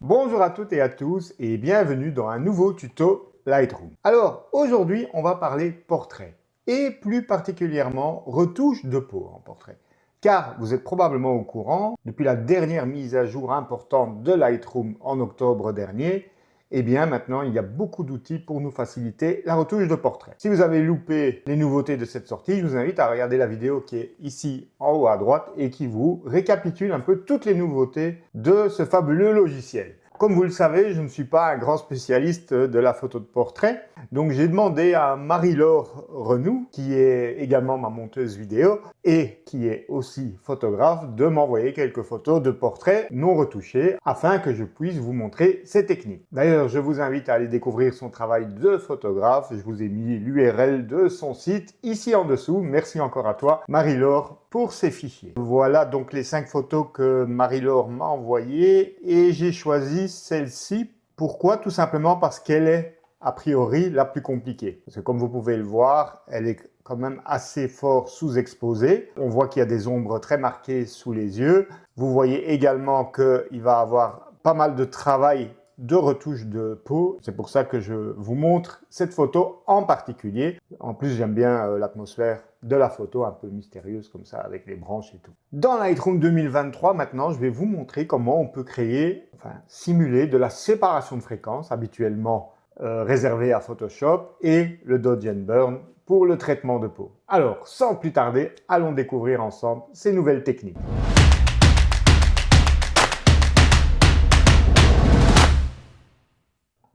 Bonjour à toutes et à tous et bienvenue dans un nouveau tuto Lightroom. Alors aujourd'hui on va parler portrait et plus particulièrement retouche de peau en portrait. Car vous êtes probablement au courant, depuis la dernière mise à jour importante de Lightroom en octobre dernier, eh bien maintenant il y a beaucoup d'outils pour nous faciliter la retouche de portrait. Si vous avez loupé les nouveautés de cette sortie, je vous invite à regarder la vidéo qui est ici en haut à droite et qui vous récapitule un peu toutes les nouveautés de ce fabuleux logiciel. Comme vous le savez, je ne suis pas un grand spécialiste de la photo de portrait, donc j'ai demandé à Marie-Laure Renoux, qui est également ma monteuse vidéo et qui est aussi photographe, de m'envoyer quelques photos de portraits non retouchés afin que je puisse vous montrer ces techniques. D'ailleurs, je vous invite à aller découvrir son travail de photographe. Je vous ai mis l'URL de son site ici en dessous. Merci encore à toi, Marie-Laure, pour ces fichiers. Voilà donc les 5 photos que Marie-Laure m'a envoyées et j'ai choisi celle-ci. Pourquoi? Tout simplement parce qu'elle est a priori la plus compliquée. Parce que comme vous pouvez le voir, elle est quand même assez fort sous-exposée. On voit qu'il y a des ombres très marquées sous les yeux. Vous voyez également qu'il va avoir pas mal de travail de retouche de peau. C'est pour ça que je vous montre cette photo en particulier. En plus, j'aime bien l'atmosphère de la photo, un peu mystérieuse comme ça, avec les branches et tout. Dans Lightroom 2023, maintenant, je vais vous montrer comment on peut créer, simuler de la séparation de fréquences, habituellement réservée à Photoshop, et le Dodge and Burn pour le traitement de peau. Alors, sans plus tarder, allons découvrir ensemble ces nouvelles techniques.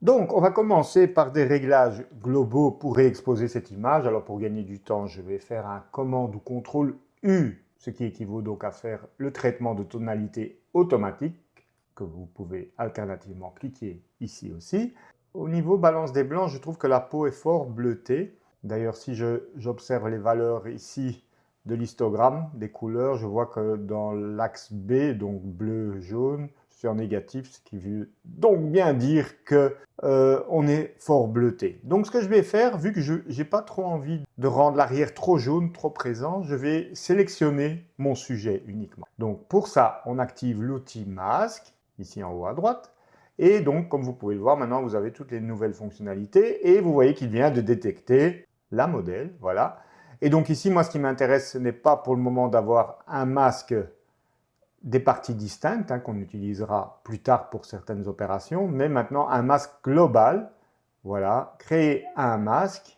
Donc, on va commencer par des réglages globaux pour réexposer cette image. Alors, pour gagner du temps, je vais faire un commande ou contrôle U, ce qui équivaut donc à faire le traitement de tonalité automatique, que vous pouvez alternativement cliquer ici aussi. Au niveau balance des blancs, je trouve que la peau est fort bleutée. D'ailleurs, si j'observe les valeurs ici de l'histogramme, des couleurs, je vois que dans l'axe B, donc bleu, jaune, en négatif, ce qui veut donc bien dire que on est fort bleuté. Donc ce que je vais faire, vu que je n'ai pas trop envie de rendre l'arrière trop jaune, trop présent, je vais sélectionner mon sujet uniquement. Donc pour ça, on active l'outil masque, ici en haut à droite, et donc comme vous pouvez le voir, maintenant vous avez toutes les nouvelles fonctionnalités, et vous voyez qu'il vient de détecter la modèle, voilà. Et donc ici, moi ce qui m'intéresse, ce n'est pas pour le moment d'avoir un masque des parties distinctes qu'on utilisera plus tard pour certaines opérations, mais maintenant un masque global. Voilà, créer un masque.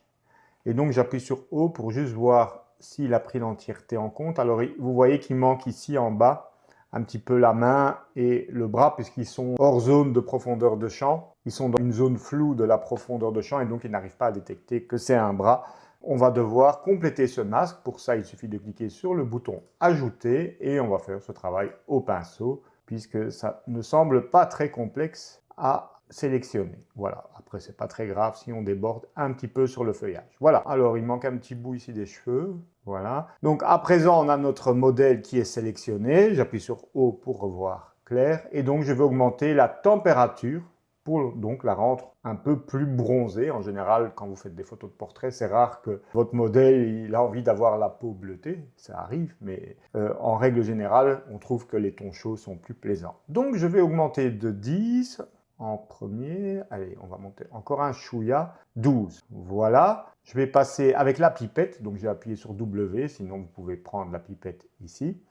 Et donc j'appuie sur O pour juste voir s'il a pris l'entièreté en compte. Alors vous voyez qu'il manque ici en bas un petit peu la main et le bras puisqu'ils sont hors zone de profondeur de champ. Ils sont dans une zone floue de la profondeur de champ et donc ils n'arrivent pas à détecter que c'est un bras. On va devoir compléter ce masque. Pour ça, il suffit de cliquer sur le bouton Ajouter et on va faire ce travail au pinceau puisque ça ne semble pas très complexe à sélectionner. Voilà, après c'est pas très grave si on déborde un petit peu sur le feuillage. Voilà, alors il manque un petit bout ici des cheveux. Voilà, donc à présent on a notre modèle qui est sélectionné. J'appuie sur O pour revoir clair et donc je vais augmenter la température pour donc la rendre un peu plus bronzée. En général, quand vous faites des photos de portrait, c'est rare que votre modèle il a envie d'avoir la peau bleutée, ça arrive, mais en règle générale, on trouve que les tons chauds sont plus plaisants. Donc je vais augmenter de 10 en premier, allez, on va monter encore un chouïa, 12. Voilà, je vais passer avec la pipette, donc j'ai appuyé sur W, sinon vous pouvez prendre la pipette ici.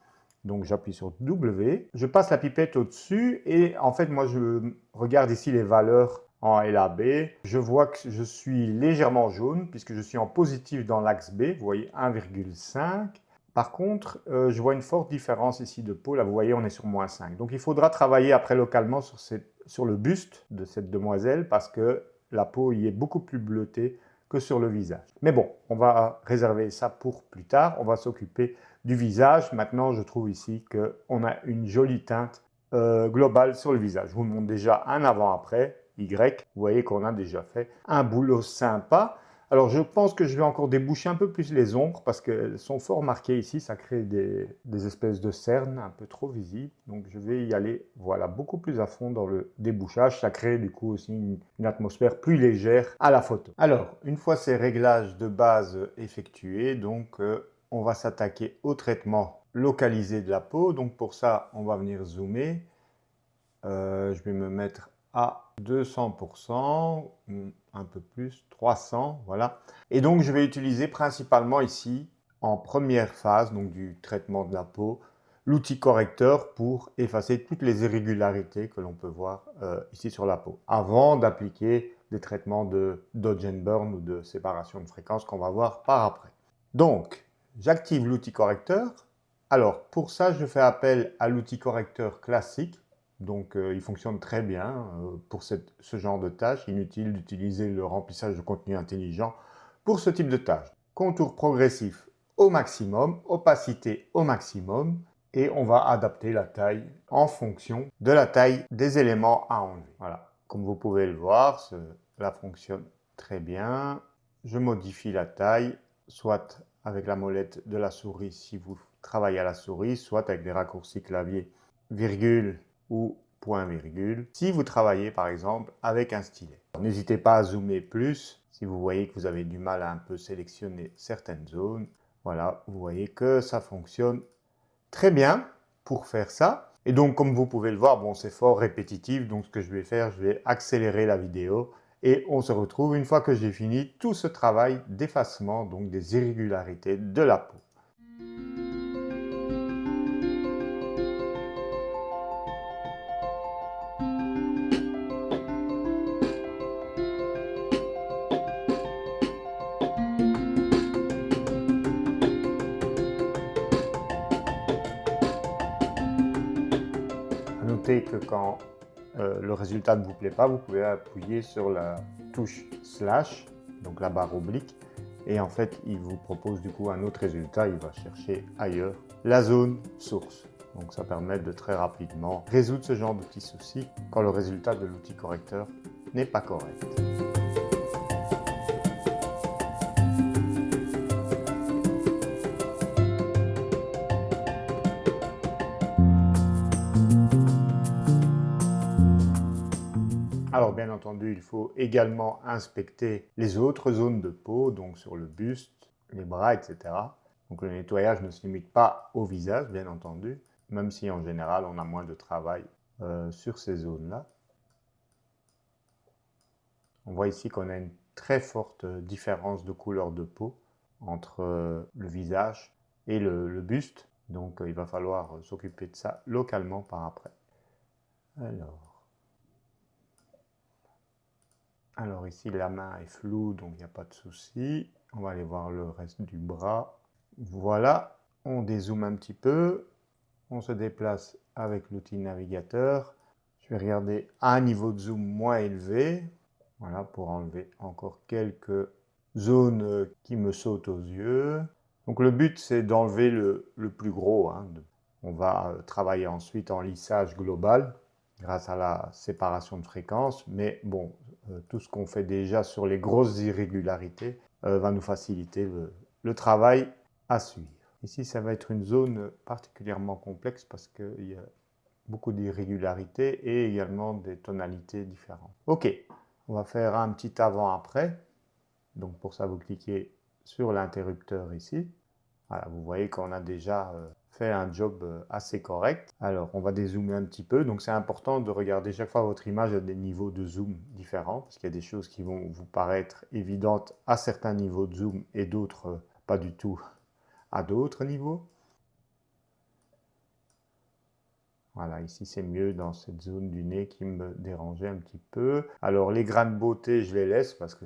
Donc j'appuie sur W, je passe la pipette au-dessus et en fait moi je regarde ici les valeurs en LAB. Je vois que je suis légèrement jaune puisque je suis en positif dans l'axe B, vous voyez 1,5. Par contre, je vois une forte différence ici de peau, là vous voyez on est sur moins 5. Donc il faudra travailler après localement sur le buste de cette demoiselle parce que la peau y est beaucoup plus bleutée que sur le visage. Mais bon, on va réserver ça pour plus tard, on va s'occuper du visage. Maintenant, je trouve ici qu'on a une jolie teinte globale sur le visage. Je vous montre déjà un avant-après, Y. Vous voyez qu'on a déjà fait un boulot sympa. Alors, je pense que je vais encore déboucher un peu plus les ombres parce qu'elles sont fort marquées ici. Ça crée des espèces de cernes un peu trop visibles. Donc, je vais y aller voilà, beaucoup plus à fond dans le débouchage. Ça crée du coup aussi une atmosphère plus légère à la photo. Alors, une fois ces réglages de base effectués, donc on va s'attaquer au traitement localisé de la peau. Donc pour ça, on va venir zoomer Je vais me mettre à 200%, un peu plus, 300, voilà. Et donc, je vais utiliser principalement ici, en première phase, donc du traitement de la peau, l'outil correcteur pour effacer toutes les irrégularités que l'on peut voir ici sur la peau, avant d'appliquer des traitements de dodge and burn ou de séparation de fréquence qu'on va voir par après. Donc, j'active l'outil correcteur. Alors, pour ça, je fais appel à l'outil correcteur classique. Donc, il fonctionne très bien pour ce genre de tâche. Inutile d'utiliser le remplissage de contenu intelligent pour ce type de tâche. Contour progressif au maximum, opacité au maximum, et on va adapter la taille en fonction de la taille des éléments à enlever. Voilà, comme vous pouvez le voir, cela fonctionne très bien. Je modifie la taille, soit avec la molette de la souris si vous travaillez à la souris, soit avec des raccourcis clavier, virgule ou point virgule, si vous travaillez par exemple avec un stylet. N'hésitez pas à zoomer plus si vous voyez que vous avez du mal à un peu sélectionner certaines zones. Voilà, vous voyez que ça fonctionne très bien pour faire ça. Et donc, comme vous pouvez le voir, bon, c'est fort répétitif. Donc, ce que je vais faire, je vais accélérer la vidéo et on se retrouve une fois que j'ai fini tout ce travail d'effacement, donc des irrégularités de la peau. Notez que quand le résultat ne vous plaît pas, vous pouvez appuyer sur la touche slash, donc la barre oblique, et en fait il vous propose du coup un autre résultat, il va chercher ailleurs la zone source. Donc ça permet de très rapidement résoudre ce genre de petits soucis quand le résultat de l'outil correcteur n'est pas correct. Alors bien entendu, il faut également inspecter les autres zones de peau, donc sur le buste, les bras, etc. Donc le nettoyage ne se limite pas au visage, bien entendu, même si en général on a moins de travail sur ces zones-là. On voit ici qu'on a une très forte différence de couleur de peau entre le visage et le buste. Donc il va falloir s'occuper de ça localement par après. Alors ici la main est floue, donc il n'y a pas de souci. On va aller voir le reste du bras. Voilà, on dézoome un petit peu. On se déplace avec l'outil navigateur. Je vais regarder à un niveau de zoom moins élevé. Voilà, pour enlever encore quelques zones qui me sautent aux yeux. Donc le but, c'est d'enlever le plus gros. On va travailler ensuite en lissage global grâce à la séparation de fréquences. Mais bon, tout ce qu'on fait déjà sur les grosses irrégularités va nous faciliter le travail à suivre. Ici, ça va être une zone particulièrement complexe parce qu'il y a beaucoup d'irrégularités et également des tonalités différentes. Ok, on va faire un petit avant-après. Donc pour ça, vous cliquez sur l'interrupteur ici. Voilà, vous voyez qu'on a déjà fait un job assez correct. Alors, on va dézoomer un petit peu. Donc, c'est important de regarder chaque fois votre image à des niveaux de zoom différents, parce qu'il y a des choses qui vont vous paraître évidentes à certains niveaux de zoom et d'autres pas du tout à d'autres niveaux. Voilà, ici c'est mieux dans cette zone du nez qui me dérangeait un petit peu. Alors les grains de beauté, je les laisse parce que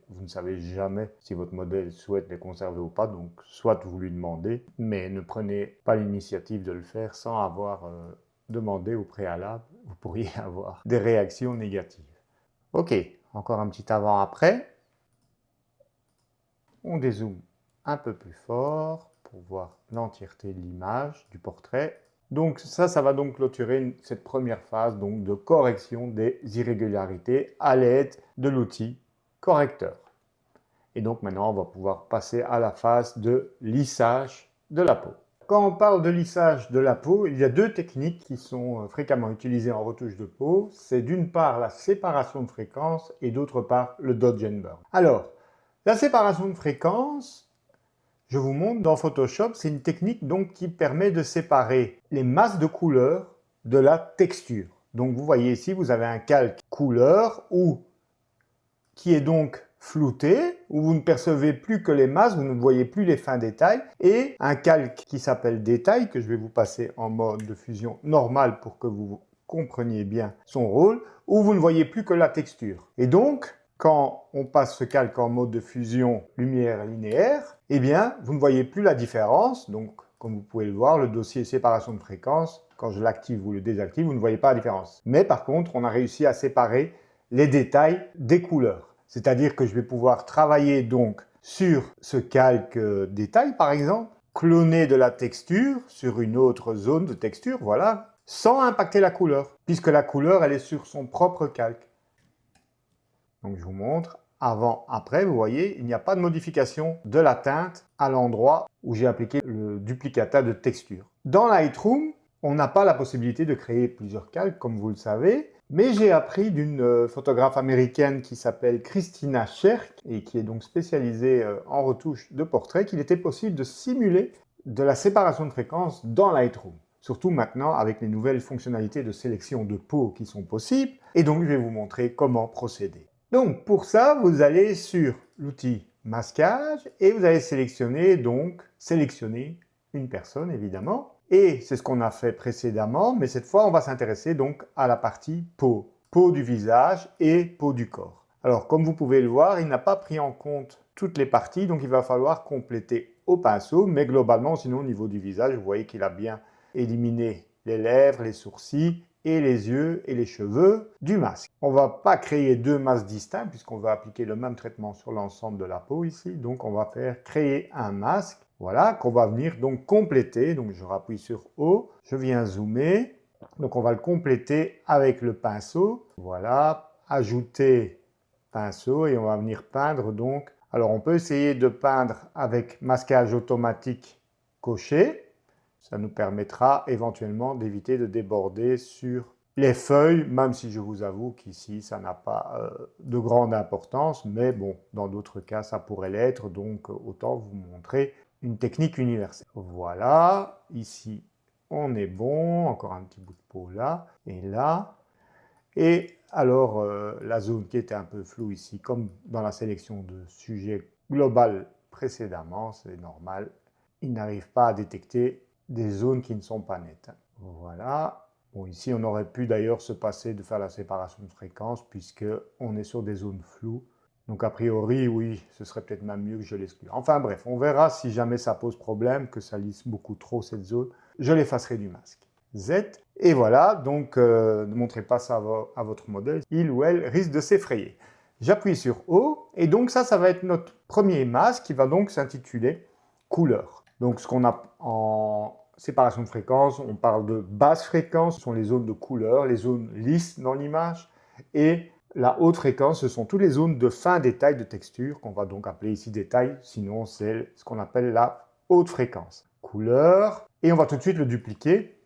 vous ne savez jamais si votre modèle souhaite les conserver ou pas. Donc soit vous lui demandez, mais ne prenez pas l'initiative de le faire sans avoir demandé au préalable. Vous pourriez avoir des réactions négatives. Ok, encore un petit avant-après. On dézoome un peu plus fort pour voir l'entièreté de l'image, du portrait. Donc ça va donc clôturer cette première phase donc, de correction des irrégularités à l'aide de l'outil correcteur. Et donc maintenant, on va pouvoir passer à la phase de lissage de la peau. Quand on parle de lissage de la peau, il y a deux techniques qui sont fréquemment utilisées en retouche de peau. C'est d'une part la séparation de fréquences et d'autre part le dodge and burn. Alors, la séparation de fréquences, je vous montre dans Photoshop, c'est une technique donc qui permet de séparer les masses de couleurs de la texture. Donc vous voyez ici, vous avez un calque couleur qui est donc flouté, où vous ne percevez plus que les masses, vous ne voyez plus les fins détails, et un calque qui s'appelle détail, que je vais vous passer en mode de fusion normal pour que vous compreniez bien son rôle, où vous ne voyez plus que la texture. Et donc, quand on passe ce calque en mode de fusion lumière linéaire, eh bien, vous ne voyez plus la différence. Donc, comme vous pouvez le voir, le dossier séparation de fréquence, quand je l'active ou le désactive, vous ne voyez pas la différence. Mais par contre, on a réussi à séparer les détails des couleurs. C'est-à-dire que je vais pouvoir travailler donc sur ce calque détail, par exemple, cloner de la texture sur une autre zone de texture, voilà, sans impacter la couleur, puisque la couleur, elle est sur son propre calque. Donc je vous montre, avant, après, vous voyez, il n'y a pas de modification de la teinte à l'endroit où j'ai appliqué le duplicata de texture. Dans Lightroom, on n'a pas la possibilité de créer plusieurs calques, comme vous le savez, mais j'ai appris d'une photographe américaine qui s'appelle Christina Scherk et qui est donc spécialisée en retouche de portraits qu'il était possible de simuler de la séparation de fréquences dans Lightroom. Surtout maintenant avec les nouvelles fonctionnalités de sélection de peau qui sont possibles. Et donc je vais vous montrer comment procéder. Donc pour ça, vous allez sur l'outil masquage et vous allez sélectionner une personne évidemment. Et c'est ce qu'on a fait précédemment, mais cette fois on va s'intéresser donc à la partie peau. Peau du visage et peau du corps. Alors comme vous pouvez le voir, il n'a pas pris en compte toutes les parties, donc il va falloir compléter au pinceau, mais globalement sinon au niveau du visage, vous voyez qu'il a bien éliminé les lèvres, les sourcils et les yeux et les cheveux du masque. On ne va pas créer deux masques distincts puisqu'on va appliquer le même traitement sur l'ensemble de la peau ici, donc on va créer un masque. Voilà, qu'on va venir donc compléter. Donc je rappuie sur O, je viens zoomer. Donc on va le compléter avec le pinceau. Voilà, ajouter pinceau et on va venir peindre donc. Alors on peut essayer de peindre avec masquage automatique coché. Ça nous permettra éventuellement d'éviter de déborder sur les feuilles, même si je vous avoue qu'ici ça n'a pas de grande importance, mais bon, dans d'autres cas ça pourrait l'être, donc autant vous montrer une technique universelle. Voilà, ici on est bon, encore un petit bout de peau là et là. Et alors la zone qui était un peu floue ici, comme dans la sélection de sujets global précédemment, c'est normal, il n'arrive pas à détecter des zones qui ne sont pas nettes. Voilà. Bon, ici on aurait pu d'ailleurs se passer de faire la séparation de fréquences puisque on est sur des zones floues. Donc a priori, oui, ce serait peut-être même mieux que je l'exclue. Enfin bref, on verra si jamais ça pose problème, que ça lisse beaucoup trop cette zone, je l'effacerai du masque. Z, et voilà, donc ne montrez pas ça à votre modèle, il ou elle risque de s'effrayer. J'appuie sur O, et donc ça va être notre premier masque qui va donc s'intituler couleur. Donc ce qu'on a en séparation de fréquences, on parle de basse fréquence, ce sont les zones de couleur, les zones lisses dans l'image, et la haute fréquence, ce sont toutes les zones de fin détail de texture, qu'on va donc appeler ici détail, sinon c'est ce qu'on appelle la haute fréquence. Couleur, et on va tout de suite le dupliquer.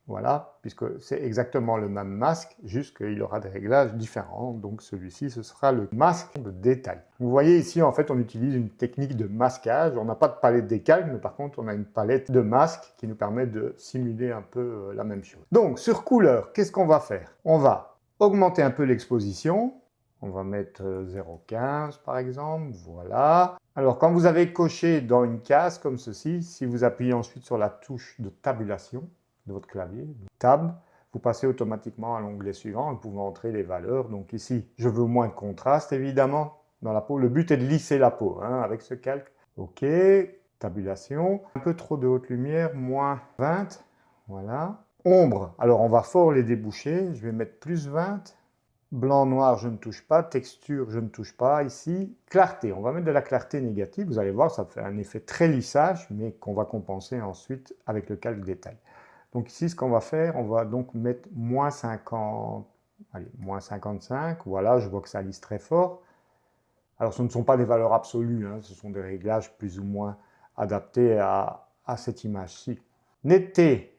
Voilà, puisque c'est exactement le même masque, juste qu'il aura des réglages différents. Donc celui-ci, ce sera le masque de détail. Vous voyez ici, en fait, on utilise une technique de masquage. On n'a pas de palette décalque, mais par contre, on a une palette de masques qui nous permet de simuler un peu la même chose. Donc, sur couleur, qu'est-ce qu'on va faire? On va augmenter un peu l'exposition. On va mettre 0,15 par exemple, voilà. Alors, quand vous avez coché dans une case comme ceci, si vous appuyez ensuite sur la touche de tabulation, de votre clavier, Tab, vous passez automatiquement à l'onglet suivant et vous pouvez entrer les valeurs. Donc ici, je veux moins de contraste évidemment dans la peau. Le but est de lisser la peau avec ce calque. OK, tabulation. Un peu trop de haute lumière, moins 20. Voilà. Ombre, alors on va fort les déboucher. Je vais mettre plus 20. Blanc, noir, je ne touche pas. Texture, je ne touche pas. Ici, clarté. On va mettre de la clarté négative. Vous allez voir, ça fait un effet très lissage, mais qu'on va compenser ensuite avec le calque détail. Donc ici, ce qu'on va faire, on va donc mettre moins 50, allez, moins 55. Voilà, je vois que ça lisse très fort. Alors, ce ne sont pas des valeurs absolues, ce sont des réglages plus ou moins adaptés à cette image-ci. Netteté,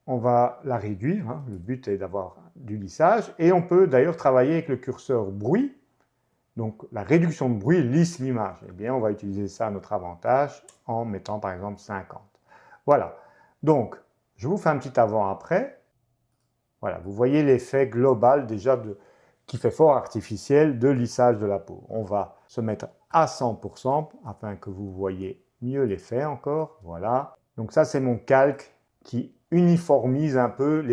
on va la réduire. Le but est d'avoir du lissage. Et on peut d'ailleurs travailler avec le curseur bruit. Donc, la réduction de bruit lisse l'image. Eh bien, on va utiliser ça à notre avantage en mettant par exemple 50. Voilà. Donc, je vous fais un petit avant-après. Voilà, vous voyez l'effet global déjà qui fait fort artificiel de lissage de la peau. On va se mettre à 100% afin que vous voyez mieux l'effet encore. Voilà. Donc ça, c'est mon calque qui uniformise un peu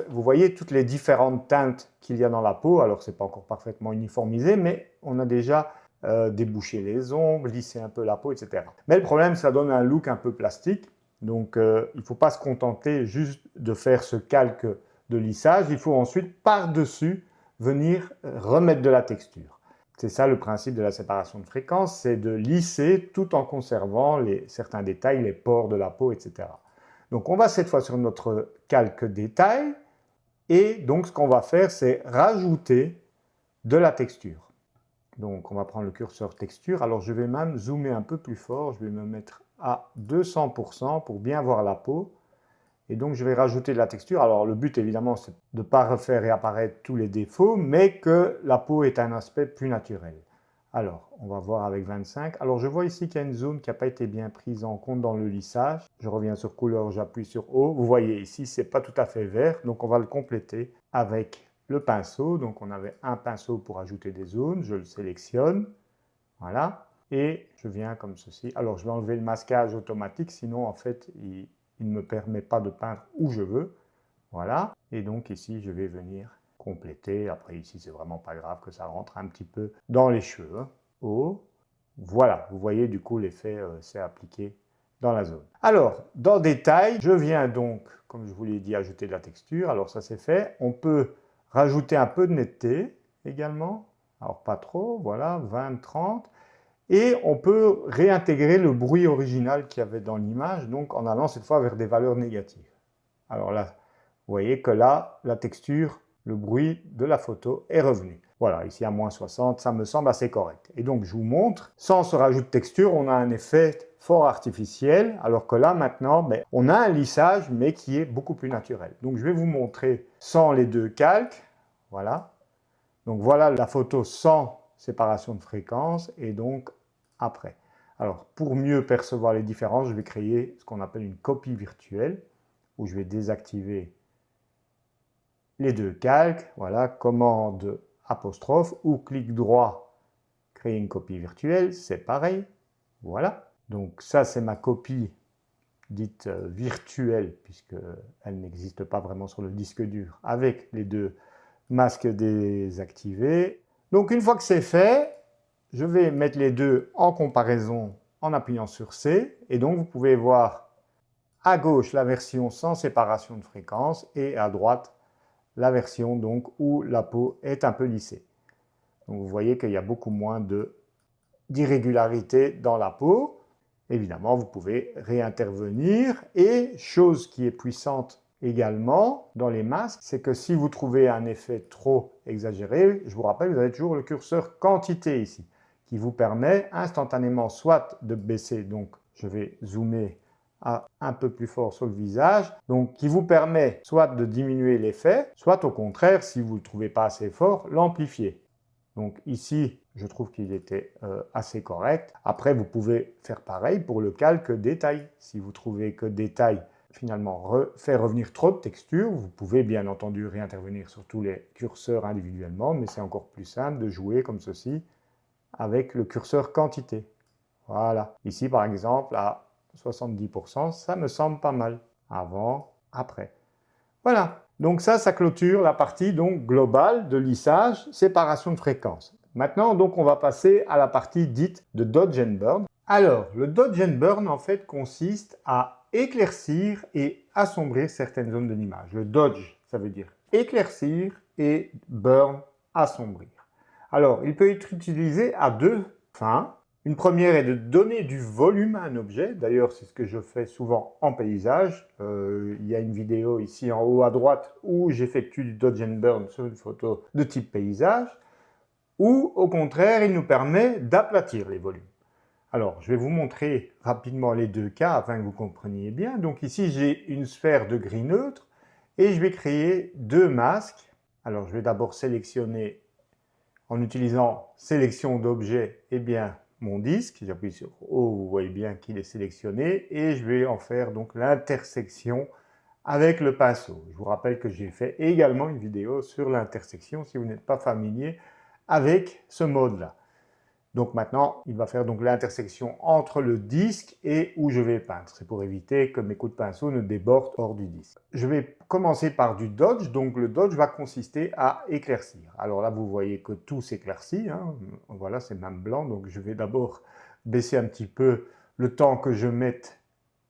vous voyez toutes les différentes teintes qu'il y a dans la peau. Alors, ce n'est pas encore parfaitement uniformisé, mais on a déjà débouché les ombres, lissé un peu la peau, etc. Mais le problème, ça donne un look un peu plastique. Donc, il ne faut pas se contenter juste de faire ce calque de lissage. Il faut ensuite, par-dessus, venir remettre de la texture. C'est ça le principe de la séparation de fréquence, c'est de lisser tout en conservant certains détails, les pores de la peau, etc. Donc on va cette fois sur notre calque détail, et donc ce qu'on va faire, c'est rajouter de la texture. Donc on va prendre le curseur texture, alors je vais même zoomer un peu plus fort, je vais me mettre à 200% pour bien voir la peau. Et donc, je vais rajouter de la texture. Alors, le but, évidemment, c'est de ne pas refaire réapparaître tous les défauts, mais que la peau ait un aspect plus naturel. Alors, on va voir avec 25. Alors, je vois ici qu'il y a une zone qui n'a pas été bien prise en compte dans le lissage. Je reviens sur couleur, j'appuie sur O. Vous voyez ici, ce n'est pas tout à fait vert. Donc, on va le compléter avec le pinceau. Donc, on avait un pinceau pour ajouter des zones. Je le sélectionne. Voilà. Et je viens comme ceci. Alors, je vais enlever le masquage automatique. Sinon, en fait, il ne me permet pas de peindre où je veux. Voilà. Et donc ici, je vais venir compléter. Après, ici, c'est vraiment pas grave que ça rentre un petit peu dans les cheveux. Oh, voilà. Vous voyez, du coup, l'effet s'est appliqué dans la zone. Alors, dans Détail, je viens donc, comme je vous l'ai dit, ajouter de la texture. Alors, ça, c'est fait. On peut rajouter un peu de netteté également. Alors, pas trop. Voilà, 20, 30. Et on peut réintégrer le bruit original qu'il y avait dans l'image, donc en allant cette fois vers des valeurs négatives. Alors là, vous voyez que là, la texture, le bruit de la photo est revenu. Voilà, ici à moins 60, ça me semble assez correct. Et donc je vous montre, sans ce rajout de texture, on a un effet fort artificiel, alors que là maintenant, on a un lissage, mais qui est beaucoup plus naturel. Donc je vais vous montrer sans les deux calques, voilà. Donc voilà la photo sans séparation de fréquence et donc après. Alors pour mieux percevoir les différences, je vais créer ce qu'on appelle une copie virtuelle où je vais désactiver les deux calques. Voilà, commande apostrophe ou clic droit, créer une copie virtuelle, c'est pareil. Voilà, donc ça c'est ma copie dite virtuelle puisqu'elle n'existe pas vraiment sur le disque dur avec les deux masques désactivés. Donc une fois que c'est fait, je vais mettre les deux en comparaison en appuyant sur C. Et donc vous pouvez voir à gauche la version sans séparation de fréquence et à droite la version donc où la peau est un peu lissée. Donc vous voyez qu'il y a beaucoup moins d'irrégularité dans la peau. Évidemment, vous pouvez réintervenir. Et chose qui est puissante également dans les masques, c'est que si vous trouvez un effet trop exagéré, je vous rappelle, vous avez toujours le curseur quantité ici, qui vous permet instantanément soit de baisser, donc je vais zoomer un peu plus fort sur le visage, donc qui vous permet soit de diminuer l'effet, soit au contraire, si vous ne le trouvez pas assez fort, l'amplifier. Donc ici, je trouve qu'il était assez correct. Après, vous pouvez faire pareil pour le calque détail. Si vous trouvez que détail finalement fait revenir trop de texture, vous pouvez bien entendu réintervenir sur tous les curseurs individuellement, mais c'est encore plus simple de jouer comme ceci avec le curseur quantité. Voilà. Ici, par exemple, à 70%, ça me semble pas mal. Avant, après. Voilà. Donc ça clôture la partie donc globale de lissage, séparation de fréquences. Maintenant, donc, on va passer à la partie dite de Dodge and Burn. Alors, le Dodge and Burn, en fait, consiste à éclaircir et assombrir certaines zones de l'image. Le Dodge, ça veut dire éclaircir et Burn, assombrir. Alors, il peut être utilisé à deux fins. Une première est de donner du volume à un objet. D'ailleurs, c'est ce que je fais souvent en paysage. Il y a une vidéo ici en haut à droite où j'effectue du Dodge and Burn sur une photo de type paysage. Ou au contraire, il nous permet d'aplatir les volumes. Alors, je vais vous montrer rapidement les deux cas afin que vous compreniez bien. Donc ici, j'ai une sphère de gris neutre et je vais créer deux masques. Alors, je vais d'abord sélectionner, en utilisant sélection d'objet, mon disque. J'appuie sur O, vous voyez bien qu'il est sélectionné. Et je vais en faire donc l'intersection avec le pinceau. Je vous rappelle que j'ai fait également une vidéo sur l'intersection si vous n'êtes pas familier avec ce mode-là. Donc maintenant, il va faire donc l'intersection entre le disque et où je vais peindre. C'est pour éviter que mes coups de pinceau ne débordent hors du disque. Je vais commencer par du dodge. Donc le dodge va consister à éclaircir. Alors là, vous voyez que tout s'éclaircit. Hein. Voilà, c'est même blanc. Donc je vais d'abord baisser un petit peu le temps que je mette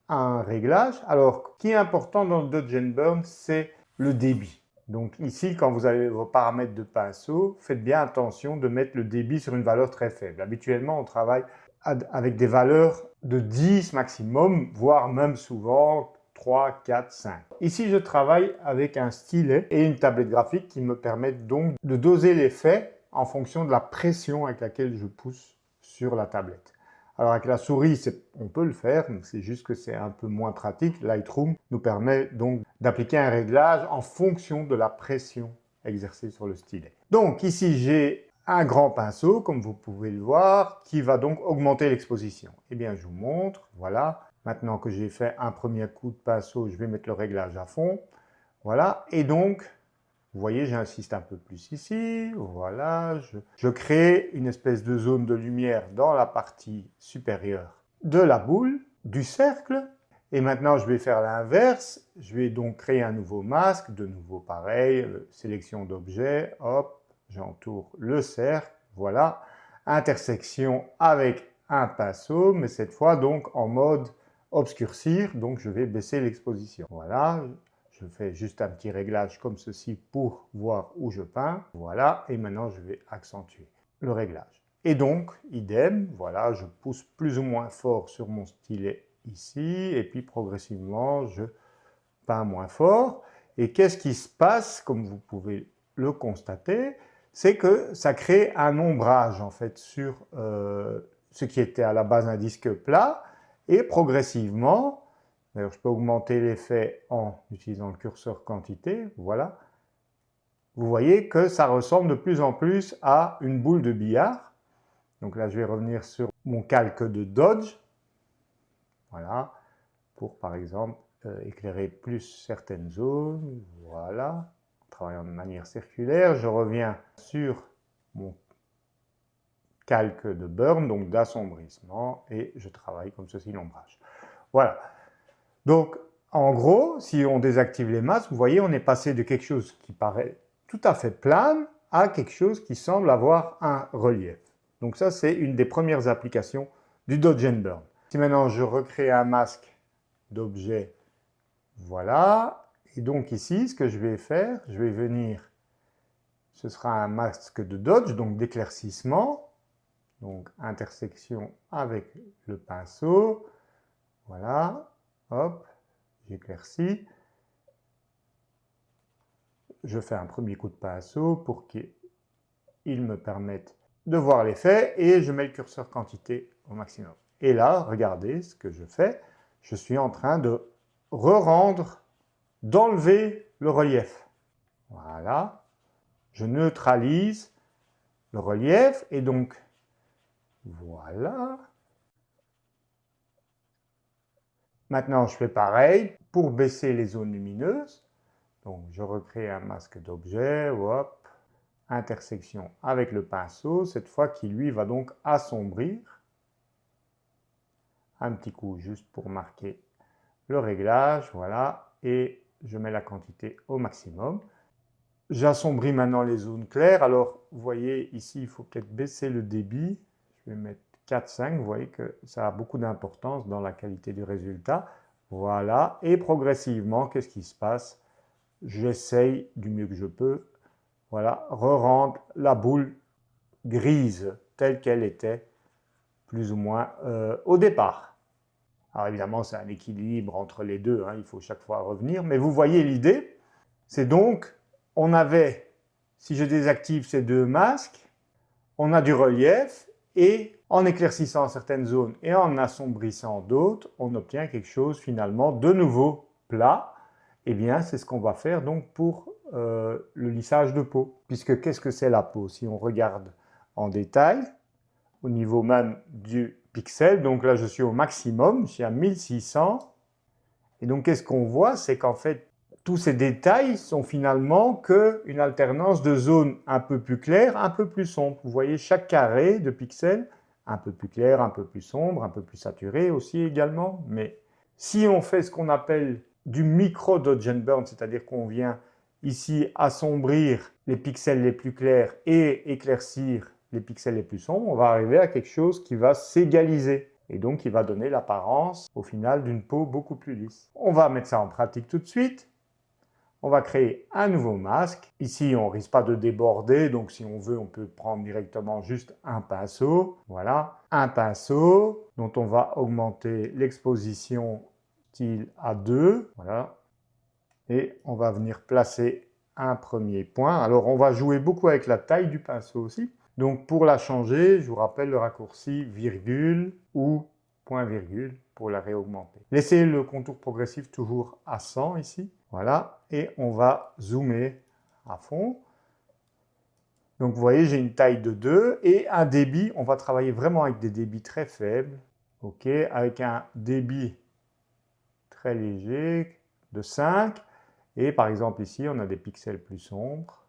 un réglage. Alors, ce qui est important dans le Dodge and Burn, c'est le débit. Donc ici, quand vous avez vos paramètres de pinceau, faites bien attention de mettre le débit sur une valeur très faible. Habituellement, on travaille avec des valeurs de 10 maximum, voire même souvent 3, 4, 5. Ici, je travaille avec un stylet et une tablette graphique qui me permettent donc de doser l'effet en fonction de la pression avec laquelle je pousse sur la tablette. Alors avec la souris, on peut le faire, c'est juste que c'est un peu moins pratique. Lightroom nous permet donc d'appliquer un réglage en fonction de la pression exercée sur le stylet. Donc ici, j'ai un grand pinceau, comme vous pouvez le voir, qui va donc augmenter l'exposition. Eh bien, je vous montre, voilà. Maintenant que j'ai fait un premier coup de pinceau, je vais mettre le réglage à fond. Voilà, et donc, vous voyez, j'insiste un peu plus ici, voilà, je crée une espèce de zone de lumière dans la partie supérieure de la boule, du cercle, et maintenant je vais faire l'inverse, je vais donc créer un nouveau masque, de nouveau pareil, sélection d'objets, hop, j'entoure le cercle, voilà, intersection avec un pinceau, mais cette fois donc en mode obscurcir, donc je vais baisser l'exposition, voilà. Je fais juste un petit réglage comme ceci pour voir où je peins. Voilà, et maintenant je vais accentuer le réglage. Et donc, idem, voilà, je pousse plus ou moins fort sur mon stylet ici, et puis progressivement, je peins moins fort. Et qu'est-ce qui se passe, comme vous pouvez le constater, c'est que ça crée un ombrage en fait sur ce qui était à la base un disque plat, et progressivement, d'ailleurs, je peux augmenter l'effet en utilisant le curseur quantité, voilà. Vous voyez que ça ressemble de plus en plus à une boule de billard. Donc là, je vais revenir sur mon calque de Dodge, voilà, pour par exemple éclairer plus certaines zones, voilà, en travaillant de manière circulaire. Je reviens sur mon calque de burn, donc d'assombrissement, et je travaille comme ceci l'ombrage. Voilà. Donc, en gros, si on désactive les masques, vous voyez, on est passé de quelque chose qui paraît tout à fait plane à quelque chose qui semble avoir un relief. Donc ça, c'est une des premières applications du Dodge and Burn. Si maintenant je recrée un masque d'objet, voilà. Et donc ici, ce que je vais faire, je vais venir, ce sera un masque de Dodge, donc d'éclaircissement. Donc intersection avec le pinceau, voilà, hop. J'éclaircis, je fais un premier coup de pinceau pour qu'il me permette de voir l'effet et je mets le curseur quantité au maximum. Et là, regardez ce que je fais, je suis en train de re-rendre, d'enlever le relief. Voilà, je neutralise le relief et donc voilà. Maintenant, je fais pareil pour baisser les zones lumineuses. Donc, je recrée un masque d'objet, hop, intersection avec le pinceau, cette fois qui lui va donc assombrir. Un petit coup juste pour marquer le réglage, voilà, et je mets la quantité au maximum. J'assombris maintenant les zones claires, alors vous voyez ici, il faut peut-être baisser le débit, je vais mettre 4-5, vous voyez que ça a beaucoup d'importance dans la qualité du résultat. Voilà, et progressivement, qu'est-ce qui se passe? J'essaye du mieux que je peux, voilà, re-rendre la boule grise telle qu'elle était plus ou moins au départ. Alors évidemment, c'est un équilibre entre les deux, hein, il faut chaque fois revenir, mais vous voyez l'idée, c'est donc, on avait, si je désactive ces deux masques, on a du relief, et en éclaircissant certaines zones et en assombrissant d'autres, on obtient quelque chose finalement de nouveau plat. Eh bien, c'est ce qu'on va faire donc pour le lissage de peau. Puisque qu'est-ce que c'est la peau? Si on regarde en détail, au niveau même du pixel, donc là je suis au maximum, je suis à 1600, Et donc, qu'est-ce qu'on voit? C'est qu'en fait, tous ces détails sont finalement qu'une alternance de zones un peu plus claires, un peu plus sombres. Vous voyez chaque carré de pixels, un peu plus clair, un peu plus sombre, un peu plus saturé aussi également. Mais si on fait ce qu'on appelle du micro dodge and burn, c'est-à-dire qu'on vient ici assombrir les pixels les plus clairs et éclaircir les pixels les plus sombres, on va arriver à quelque chose qui va s'égaliser. Et donc, qui va donner l'apparence, au final, d'une peau beaucoup plus lisse. On va mettre ça en pratique tout de suite. On va créer un nouveau masque. Ici, on ne risque pas de déborder, donc si on veut, on peut prendre directement juste un pinceau. Voilà, un pinceau dont on va augmenter l'exposition style à 2. Voilà. Et on va venir placer un premier point. Alors, on va jouer beaucoup avec la taille du pinceau aussi. Donc, pour la changer, je vous rappelle le raccourci virgule ou point virgule pour la réaugmenter. Laissez le contour progressif toujours à 100 ici. Voilà, et on va zoomer à fond. Donc, vous voyez, j'ai une taille de 2 et un débit. On va travailler vraiment avec des débits très faibles. OK, avec un débit très léger de 5. Et par exemple, ici, on a des pixels plus sombres.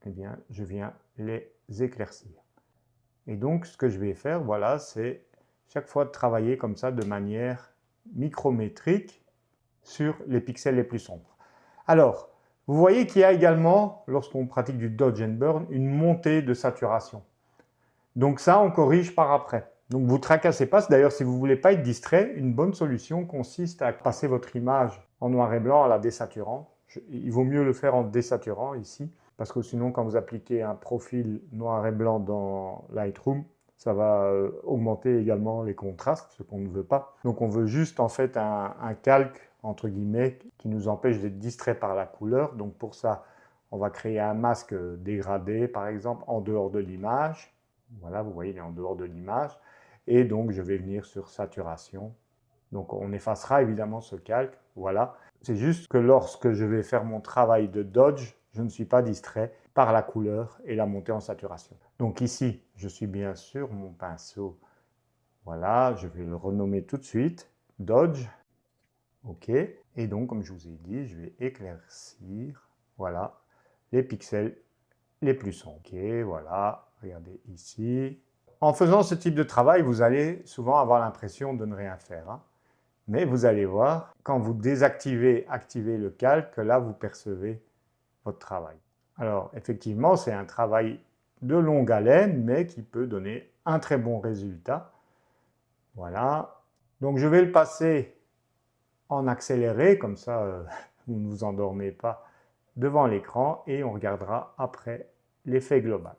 Eh bien, je viens les éclaircir. Et donc, ce que je vais faire, voilà, c'est chaque fois de travailler comme ça de manière micrométrique sur les pixels les plus sombres. Alors, vous voyez qu'il y a également, lorsqu'on pratique du dodge and burn, une montée de saturation. Donc ça, on corrige par après. Donc vous ne tracassez pas. D'ailleurs, si vous ne voulez pas être distrait, une bonne solution consiste à passer votre image en noir et blanc en la désaturant. Il vaut mieux le faire en désaturant ici, parce que sinon, quand vous appliquez un profil noir et blanc dans Lightroom, ça va augmenter également les contrastes, ce qu'on ne veut pas. Donc on veut juste en fait un calque, entre guillemets, qui nous empêche d'être distrait par la couleur. Donc pour ça, on va créer un masque dégradé, par exemple, en dehors de l'image. Voilà, vous voyez, il est en dehors de l'image. Et donc, je vais venir sur saturation. Donc, on effacera évidemment ce calque. Voilà. C'est juste que lorsque je vais faire mon travail de dodge, je ne suis pas distrait par la couleur et la montée en saturation. Donc ici, je suis bien sur mon pinceau. Voilà, je vais le renommer tout de suite. Dodge. OK. Et donc, comme je vous ai dit, je vais éclaircir, voilà, les pixels les plus sombres. OK, voilà. Regardez ici. En faisant ce type de travail, vous allez souvent avoir l'impression de ne rien faire. Hein. Mais vous allez voir, quand vous désactivez, activez le calque, là, vous percevez votre travail. Alors, effectivement, c'est un travail de longue haleine, mais qui peut donner un très bon résultat. Voilà. Donc, je vais le passer en accéléré, comme ça, vous ne vous endormez pas devant l'écran, et on regardera après l'effet global.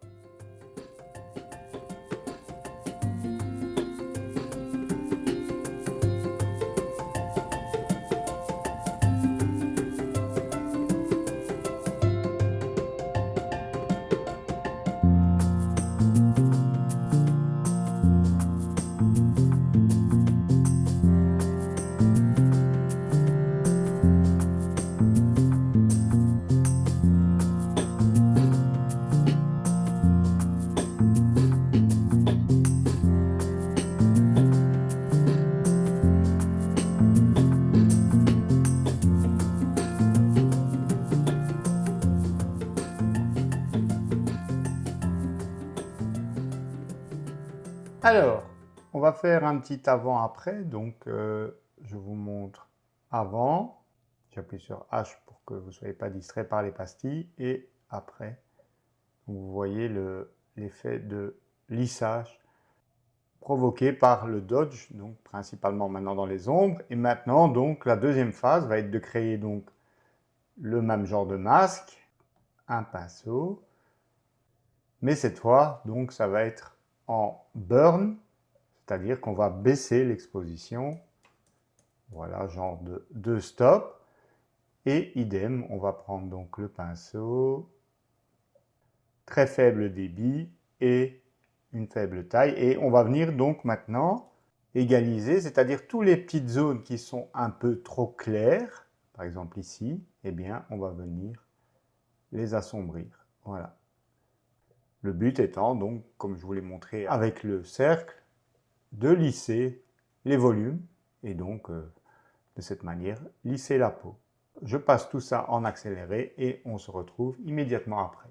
Alors, on va faire un petit avant-après. Donc, je vous montre avant. J'appuie sur H pour que vous ne soyez pas distrait par les pastilles. Et après, vous voyez l'effet de lissage provoqué par le dodge, donc principalement maintenant dans les ombres. Et maintenant, donc, la deuxième phase va être de créer donc le même genre de masque, un pinceau. Mais cette fois, donc, ça va être en burn, c'est-à-dire qu'on va baisser l'exposition, voilà, genre de stop, et idem, on va prendre donc le pinceau, très faible débit et une faible taille, et on va venir donc maintenant égaliser, c'est-à-dire toutes les petites zones qui sont un peu trop claires, par exemple ici, eh bien, on va venir les assombrir, voilà. Le but étant donc, comme je vous l'ai montré avec le cercle, de lisser les volumes et donc de cette manière, lisser la peau. Je passe tout ça en accéléré et on se retrouve immédiatement après.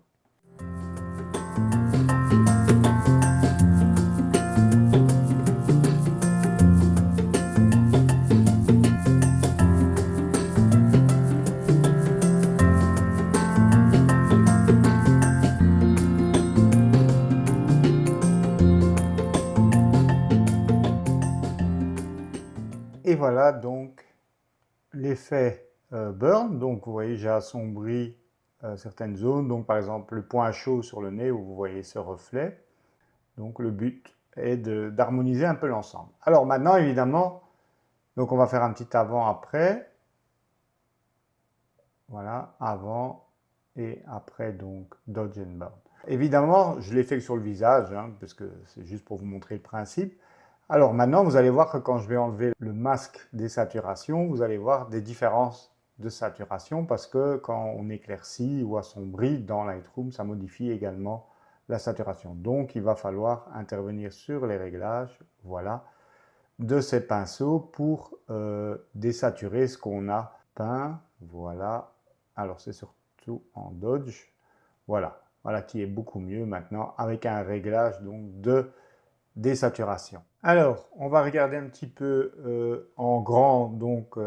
Et voilà donc l'effet burn. Donc vous voyez, j'ai assombri certaines zones. Donc par exemple le point chaud sur le nez où vous voyez ce reflet. Donc le but est d'harmoniser un peu l'ensemble. Alors maintenant évidemment, donc on va faire un petit avant-après. Voilà, avant et après donc dodge and burn. Évidemment, je l'ai fait sur le visage, hein, parce que c'est juste pour vous montrer le principe. Alors maintenant, vous allez voir que quand je vais enlever le masque des saturations, vous allez voir des différences de saturation parce que quand on éclaircit ou assombrit dans Lightroom, ça modifie également la saturation. Donc, il va falloir intervenir sur les réglages, voilà, de ces pinceaux pour désaturer ce qu'on a peint, voilà. Alors, c'est surtout en Dodge, voilà, voilà qui est beaucoup mieux maintenant avec un réglage donc de désaturation. Alors, on va regarder un petit peu en grand donc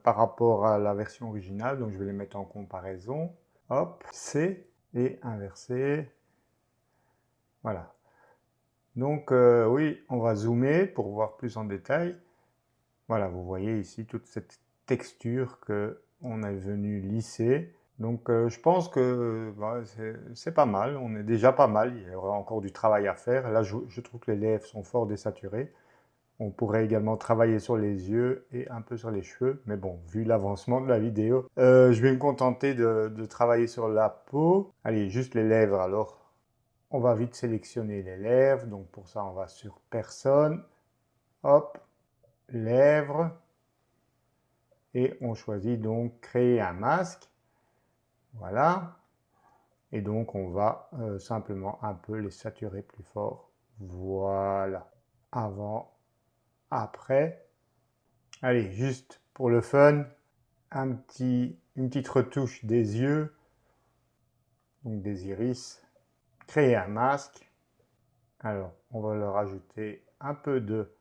par rapport à la version originale. Donc, je vais les mettre en comparaison. Hop, C et inverser. Voilà. Donc, oui, on va zoomer pour voir plus en détail. Voilà, vous voyez ici toute cette texture que on est venu lisser. Donc je pense que bah, c'est pas mal, on est déjà pas mal, il y aura encore du travail à faire. Là je trouve que les lèvres sont fort désaturées. On pourrait également travailler sur les yeux et un peu sur les cheveux, mais bon, vu l'avancement de la vidéo, je vais me contenter de travailler sur la peau. Allez, juste les lèvres alors. On va vite sélectionner les lèvres, donc pour ça on va sur personne, hop, lèvres, et on choisit donc créer un masque. Voilà. Et donc, on va simplement un peu les saturer plus fort. Voilà. Avant, après. Allez, juste pour le fun, une petite retouche des yeux. Donc, des iris. Créer un masque. Alors, on va leur ajouter un peu de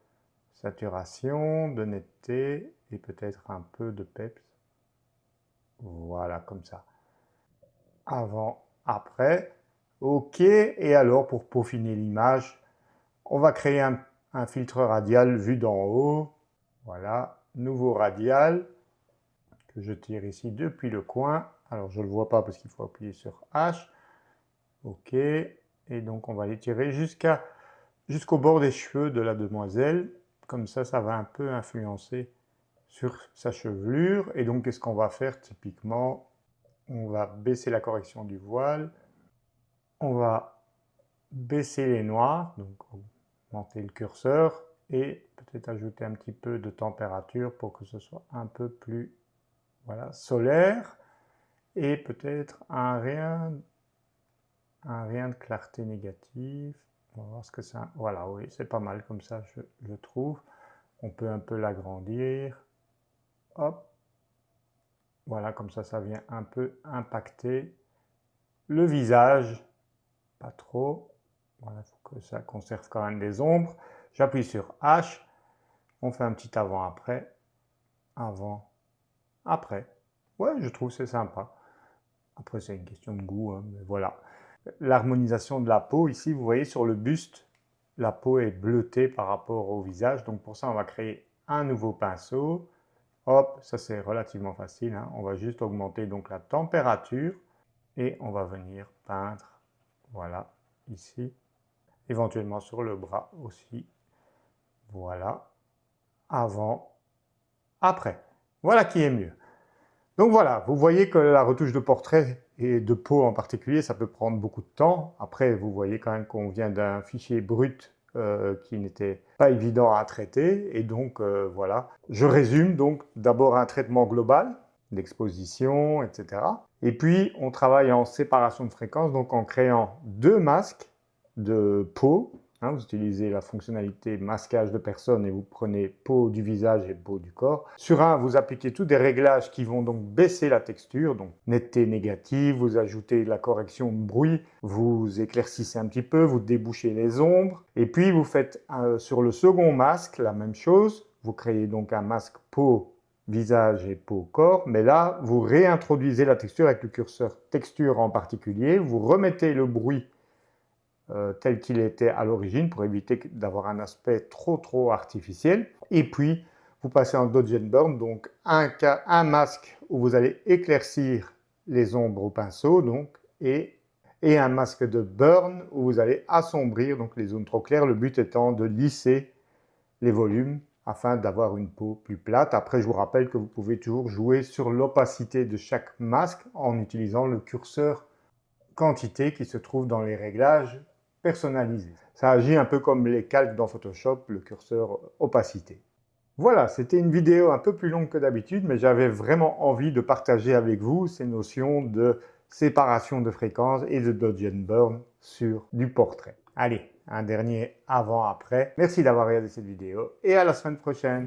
saturation, de netteté et peut-être un peu de peps. Voilà, comme ça. Avant, après. OK, et alors pour peaufiner l'image, on va créer un filtre radial vu d'en haut. Voilà, nouveau radial, que je tire ici depuis le coin. Alors je ne le vois pas parce qu'il faut appuyer sur H. OK, et donc on va les tirer jusqu'au bord des cheveux de la demoiselle. Comme ça va un peu influencer sur sa chevelure. Et donc qu'est-ce qu'on va faire typiquement? On va baisser la correction du voile. On va baisser les noirs, donc augmenter le curseur et peut-être ajouter un petit peu de température pour que ce soit un peu plus voilà, solaire et peut-être un rien de clarté négative. On va voir ce que ça... Voilà, oui, c'est pas mal comme ça, je trouve. On peut un peu l'agrandir. Hop. Voilà, comme ça vient un peu impacter le visage. Pas trop. Voilà, il faut que ça conserve quand même des ombres. J'appuie sur H. On fait un petit avant-après. Avant, après. Ouais, je trouve c'est sympa. Après, c'est une question de goût, hein, mais voilà. L'harmonisation de la peau, ici, vous voyez sur le buste, la peau est bleutée par rapport au visage. Donc pour ça, on va créer un nouveau pinceau. Hop, ça c'est relativement facile. Hein. On va juste augmenter donc la température et on va venir peindre, voilà, ici. Éventuellement sur le bras aussi. Voilà. Avant, après. Voilà qui est mieux. Donc voilà, vous voyez que la retouche de portrait et de peau en particulier, ça peut prendre beaucoup de temps. Après, vous voyez quand même qu'on vient d'un fichier brut qui n'était pas évident à traiter. Et donc, voilà. Je résume donc d'abord un traitement global d'exposition, etc. Et puis, on travaille en séparation de fréquences, donc en créant deux masques de peau Vous utilisez la fonctionnalité masquage de personne et vous prenez peau du visage et peau du corps. Sur un, vous appliquez tous des réglages qui vont donc baisser la texture, donc netteté négative, vous ajoutez la correction de bruit, vous éclaircissez un petit peu, vous débouchez les ombres. Et puis vous faites sur le second masque la même chose. Vous créez donc un masque peau visage et peau corps, mais là vous réintroduisez la texture avec le curseur texture en particulier, vous remettez le bruit tel qu'il était à l'origine pour éviter d'avoir un aspect trop artificiel. Et puis, vous passez en dodge and burn, donc un masque où vous allez éclaircir les ombres au pinceau, donc, et un masque de burn où vous allez assombrir donc les zones trop claires, le but étant de lisser les volumes afin d'avoir une peau plus plate. Après, je vous rappelle que vous pouvez toujours jouer sur l'opacité de chaque masque en utilisant le curseur quantité qui se trouve dans les réglages personnalisés. Ça agit un peu comme les calques dans Photoshop, le curseur opacité. Voilà, c'était une vidéo un peu plus longue que d'habitude, mais j'avais vraiment envie de partager avec vous ces notions de séparation de fréquences et de dodge and burn sur du portrait. Allez, un dernier avant-après. Merci d'avoir regardé cette vidéo et à la semaine prochaine.